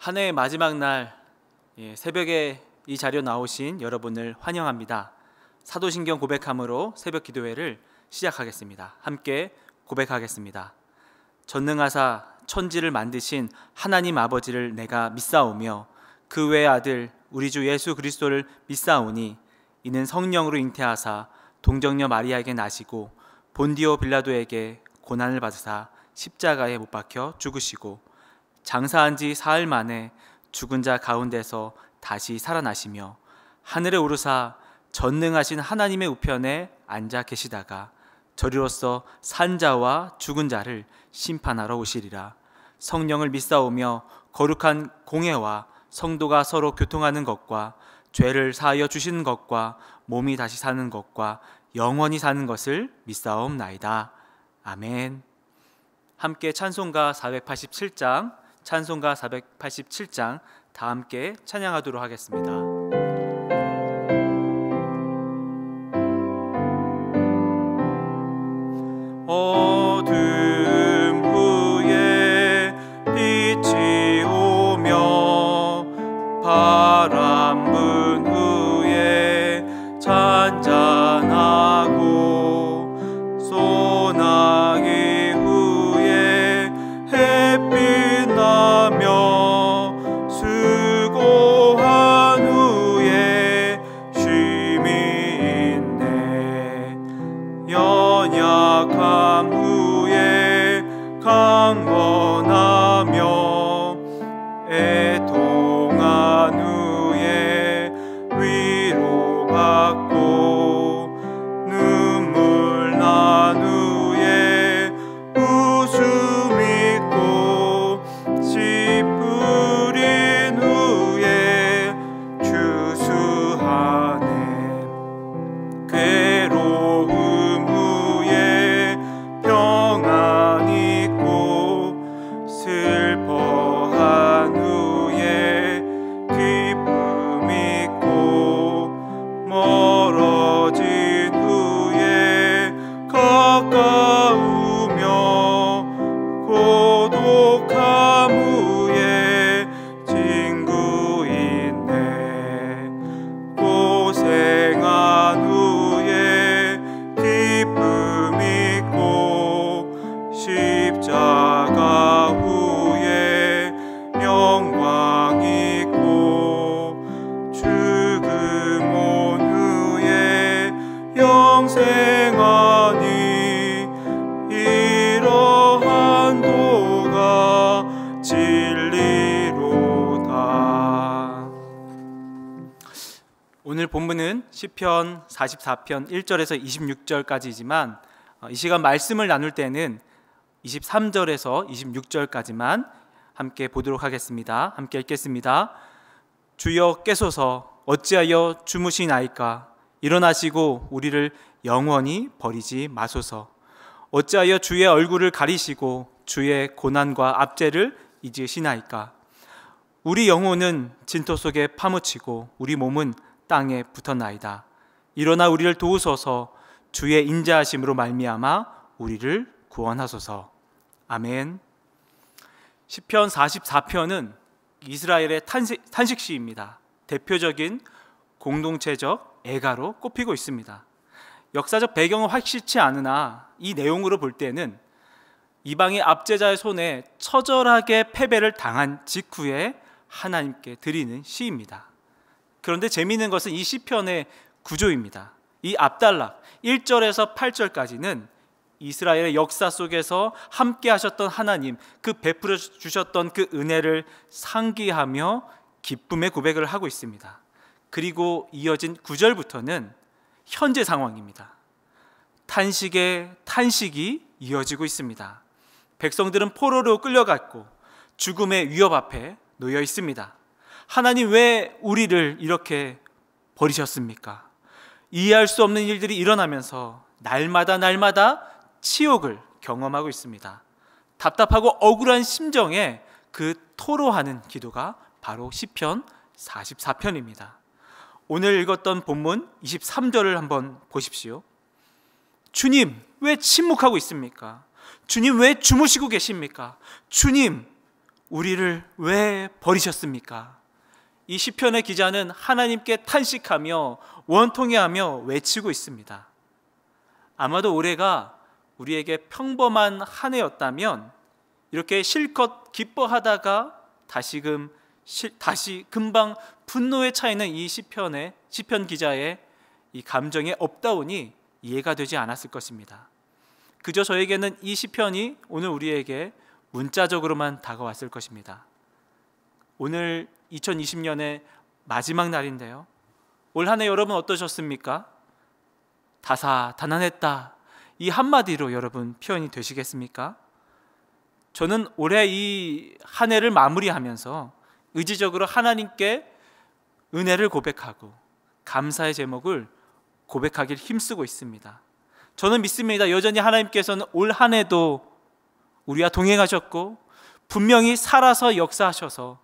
한 해의 마지막 날 새벽에 이 자리에 나오신 여러분을 환영합니다. 사도신경 고백함으로 새벽 기도회를 시작하겠습니다. 함께 고백하겠습니다. 전능하사 천지를 만드신 하나님 아버지를 내가 믿사오며 그 외의 아들 우리 주 예수 그리스도를 믿사오니 이는 성령으로 잉태하사 동정녀 마리아에게 나시고 본디오 빌라도에게 고난을 받으사 십자가에 못 박혀 죽으시고 장사한 지 사흘 만에 죽은 자 가운데서 다시 살아나시며 하늘에 오르사 전능하신 하나님의 우편에 앉아 계시다가 저리로서 산 자와 죽은 자를 심판하러 오시리라. 성령을 믿사오며 거룩한 공회와 성도가 서로 교통하는 것과 죄를 사하여 주시는 것과 몸이 다시 사는 것과 영원히 사는 것을 믿사옵나이다. 아멘. 함께 찬송가 487장 다 함께 찬양하도록 하겠습니다. 어둠 후에 빛이 오며 바람 분 후에 잔잔하고 소나기 후에 햇빛 나며 수고한 후에 쉼이 있네. 연약함 후에 강건하며 애통한 후에 위로받고 눈물 난 후에 웃음 있고 씨 뿌린 후에 추수하네. 괴로움 후에 평안 있고 슬퍼한 후에 기쁨 있고 멀어진 후에 가까우며 고독함 후에 친구 있네. 고생한 후에 기쁨 있고 십자가 후에 영광 있고 죽음 온 후에 영생하니 이러한 도가 진리로다. 오늘 본문은 시편 44편 1절에서 26절까지이지만 이 시간 말씀을 나눌 때는 23절에서 26절까지만 함께 보도록 하겠습니다. 함께 읽겠습니다. 주여 깨소서 어찌하여 주무시나이까. 일어나시고 우리를 영원히 버리지 마소서. 어찌하여 주의 얼굴을 가리시고 주의 고난과 압제를 잊으시나이까. 우리 영혼은 진토 속에 파묻히고 우리 몸은 땅에 붙었나이다. 일어나 우리를 도우소서. 주의 인자하심으로 말미암아 우리를 구원하소서. 아멘. 시편 44편은 이스라엘의 탄식시입니다. 대표적인 공동체적 애가로 꼽히고 있습니다. 역사적 배경은 확실치 않으나 이 내용으로 볼 때는 이방의 압제자의 손에 처절하게 패배를 당한 직후에 하나님께 드리는 시입니다. 그런데 재미있는 것은 이 시편의 구조입니다. 이 압달락 1절에서 8절까지는 이스라엘의 역사 속에서 함께 하셨던 하나님, 그 베풀어 주셨던 그 은혜를 상기하며 기쁨의 고백을 하고 있습니다. 그리고 이어진 9절부터는 현재 상황입니다. 탄식의 탄식이 이어지고 있습니다. 백성들은 포로로 끌려갔고 죽음의 위협 앞에 놓여 있습니다. 하나님 왜 우리를 이렇게 버리셨습니까? 이해할 수 없는 일들이 일어나면서 날마다 치욕을 경험하고 있습니다. 답답하고 억울한 심정에 그 토로하는 기도가 바로 시편 44편입니다. 오늘 읽었던 본문 23절을 한번 보십시오. 주님 왜 침묵하고 있습니까? 주님 왜 주무시고 계십니까? 주님 우리를 왜 버리셨습니까? 이 시편의 기자는 하나님께 탄식하며 원통해하며 외치고 있습니다. 아마도 올해가 우리에게 평범한 한 해였다면 이렇게 실컷 기뻐하다가 다시 금방 분노에 차 있는 이 시편 기자의 이 감정의 업다운이 이해가 되지 않았을 것입니다. 그저 저에게는 이 시편이 오늘 우리에게 문자적으로만 다가왔을 것입니다. 오늘 2020년의 마지막 날인데요. 올 한 해 여러분 어떠셨습니까? 다사다난했다, 이 한마디로 여러분 표현이 되시겠습니까? 저는 올해 이 한 해를 마무리하면서 의지적으로 하나님께 은혜를 고백하고 감사의 제목을 고백하길 힘쓰고 있습니다. 저는 믿습니다. 여전히 하나님께서는 올 한 해도 우리와 동행하셨고 분명히 살아서 역사하셔서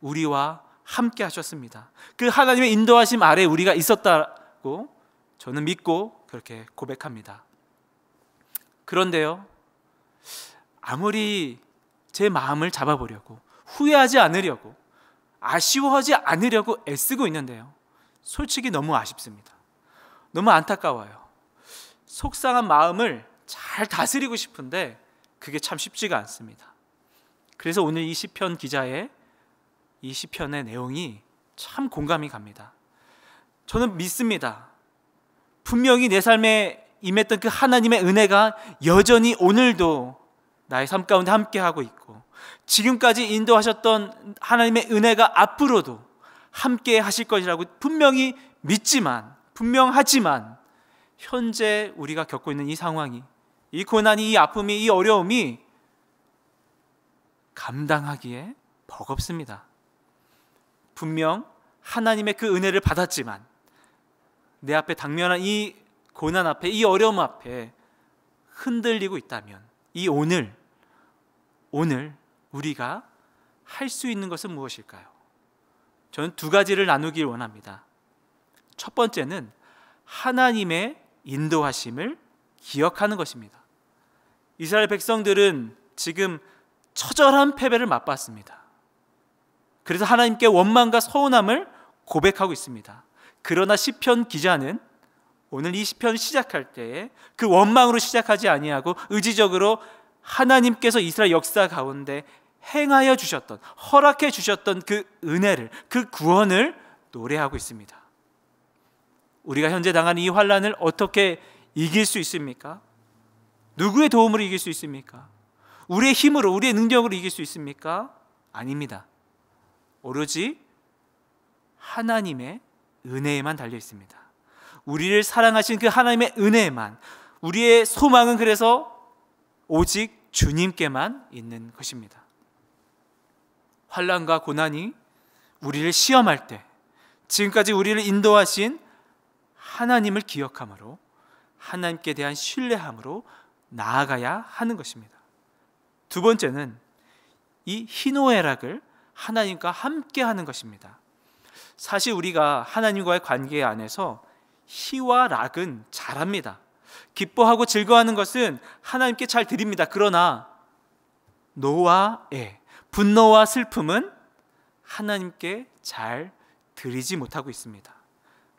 우리와 함께 하셨습니다. 그 하나님의 인도하심 아래 우리가 있었다고 저는 믿고 그렇게 고백합니다. 그런데요, 아무리 제 마음을 잡아보려고, 후회하지 않으려고, 아쉬워하지 않으려고 애쓰고 있는데요, 솔직히 너무 아쉽습니다. 너무 안타까워요. 속상한 마음을 잘 다스리고 싶은데 그게 참 쉽지가 않습니다. 그래서 오늘 이 시편 기자의 이 시편의 내용이 참 공감이 갑니다. 저는 믿습니다. 분명히 내 삶에 임했던 그 하나님의 은혜가 여전히 오늘도 나의 삶 가운데 함께하고 있고, 지금까지 인도하셨던 하나님의 은혜가 앞으로도 함께 하실 것이라고 분명히 믿지만, 분명하지만 현재 우리가 겪고 있는 이 상황이, 이 고난이, 이 아픔이, 이 어려움이 감당하기에 버겁습니다. 분명 하나님의 그 은혜를 받았지만 내 앞에 당면한 이 고난 앞에, 이 어려움 앞에 흔들리고 있다면 이 오늘 우리가 할 수 있는 것은 무엇일까요? 저는 두 가지를 나누길 원합니다. 첫 번째는 하나님의 인도하심을 기억하는 것입니다. 이스라엘 백성들은 지금 처절한 패배를 맛봤습니다. 그래서 하나님께 원망과 서운함을 고백하고 있습니다. 그러나 시편 기자는 오늘 이 시편 시작할 때에 그 원망으로 시작하지 아니하고 의지적으로 하나님께서 이스라엘 역사 가운데 행하여 주셨던, 허락해 주셨던 그 은혜를, 그 구원을 노래하고 있습니다. 우리가 현재 당하는 이 환난을 어떻게 이길 수 있습니까? 누구의 도움으로 이길 수 있습니까? 우리의 힘으로, 우리의 능력으로 이길 수 있습니까? 아닙니다. 오로지 하나님의 은혜에만 달려 있습니다. 우리를 사랑하신 그 하나님의 은혜에만, 우리의 소망은 그래서 오직 주님께만 있는 것입니다. 환난과 고난이 우리를 시험할 때 지금까지 우리를 인도하신 하나님을 기억함으로, 하나님께 대한 신뢰함으로 나아가야 하는 것입니다. 두 번째는 이 희노애락을 하나님과 함께 하는 것입니다. 사실 우리가 하나님과의 관계 안에서 희와 락은 잘합니다. 기뻐하고 즐거워하는 것은 하나님께 잘 드립니다. 그러나 노와 애, 분노와 슬픔은 하나님께 잘 드리지 못하고 있습니다.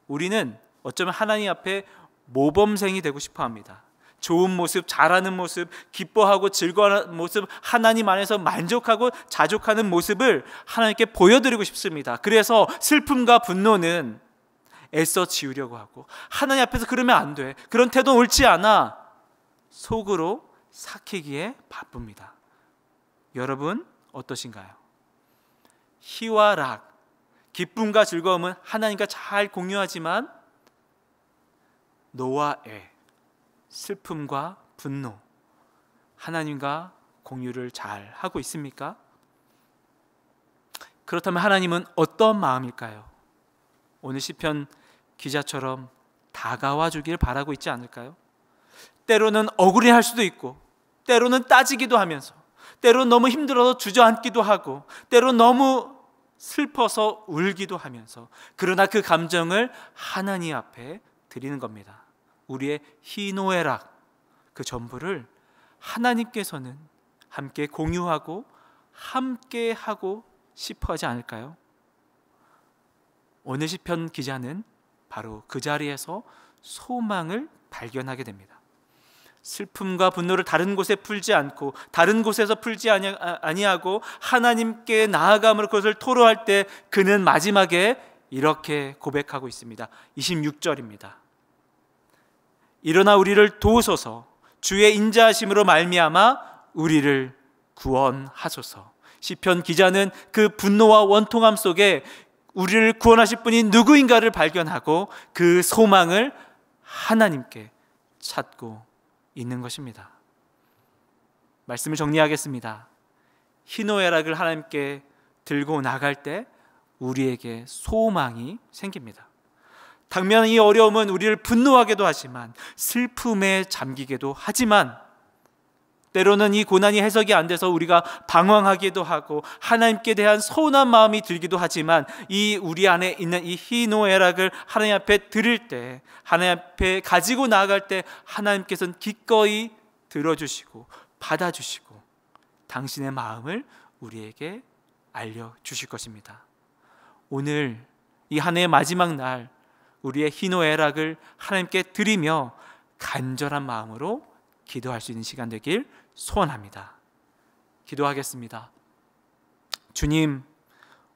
우리는 어쩌면 하나님 앞에 모범생이 되고 싶어 합니다. 좋은 모습, 잘하는 모습, 기뻐하고 즐거워하는 모습, 하나님 안에서 만족하고 자족하는 모습을 하나님께 보여드리고 싶습니다. 그래서 슬픔과 분노는 애써 지우려고 하고, 하나님 앞에서 그러면 안 돼, 그런 태도는 옳지 않아, 속으로 삭히기에 바쁩니다. 여러분 어떠신가요? 희와 락, 기쁨과 즐거움은 하나님과 잘 공유하지만 노와 애, 슬픔과 분노, 하나님과 공유를 잘 하고 있습니까? 그렇다면 하나님은 어떤 마음일까요? 오늘 시편 기자처럼 다가와 주길 바라고 있지 않을까요? 때로는 억울해할 수도 있고, 때로는 따지기도 하면서, 때로는 너무 힘들어서 주저앉기도 하고, 때로는 너무 슬퍼서 울기도 하면서, 그러나 그 감정을 하나님 앞에 드리는 겁니다. 우리의 희노애락 그 전부를 하나님께서는 함께 공유하고 함께 하고 싶어 하지 않을까요? 오늘 시편 기자는 바로 그 자리에서 소망을 발견하게 됩니다. 슬픔과 분노를 다른 곳에 풀지 않고 다른 곳에서 풀지 아니하고 하나님께 나아감으로 그것을 토로할 때 그는 마지막에 이렇게 고백하고 있습니다. 26절입니다. 일어나 우리를 도우소서, 주의 인자하심으로 말미암아 우리를 구원하소서. 시편 기자는 그 분노와 원통함 속에 우리를 구원하실 분이 누구인가를 발견하고 그 소망을 하나님께 찾고 있는 것입니다. 말씀을 정리하겠습니다. 희노애락을 하나님께 들고 나갈 때 우리에게 소망이 생깁니다. 당면 이 어려움은 우리를 분노하게도 하지만 슬픔에 잠기게도 하지만 때로는 이 고난이 해석이 안 돼서 우리가 방황하기도 하고 하나님께 대한 서운한 마음이 들기도 하지만 이 우리 안에 있는 이 희노애락을 하나님 앞에 드릴 때, 하나님 앞에 가지고 나아갈 때 하나님께서는 기꺼이 들어주시고 받아주시고 당신의 마음을 우리에게 알려주실 것입니다. 오늘 이 한 해의 마지막 날 우리의 희노애락을 하나님께 드리며 간절한 마음으로 기도할 수 있는 시간 되길 소원합니다. 기도하겠습니다. 주님,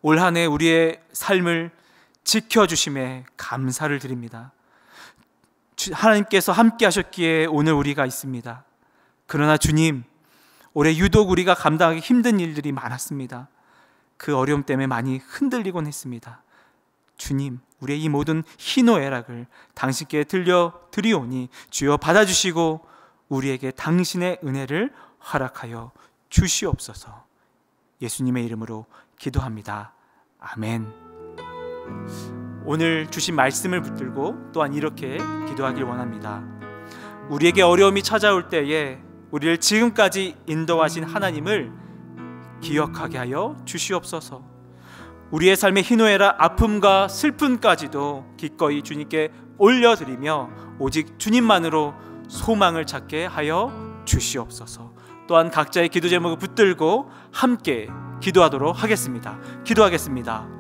올 한 해 우리의 삶을 지켜주심에 감사를 드립니다. 하나님께서 함께 하셨기에 오늘 우리가 있습니다. 그러나 주님, 올해 유독 우리가 감당하기 힘든 일들이 많았습니다. 그 어려움 때문에 많이 흔들리곤 했습니다. 주님, 우리의 이 모든 희노애락을 당신께 들려드리오니 주여 받아주시고 우리에게 당신의 은혜를 허락하여 주시옵소서. 예수님의 이름으로 기도합니다. 아멘. 오늘 주신 말씀을 붙들고 또한 이렇게 기도하길 원합니다. 우리에게 어려움이 찾아올 때에 우리를 지금까지 인도하신 하나님을 기억하게 하여 주시옵소서. 우리의 삶의 희노애락, 아픔과 슬픔까지도 기꺼이 주님께 올려드리며 오직 주님만으로 소망을 찾게 하여 주시옵소서. 또한 각자의 기도 제목을 붙들고 함께 기도하도록 하겠습니다. 기도하겠습니다.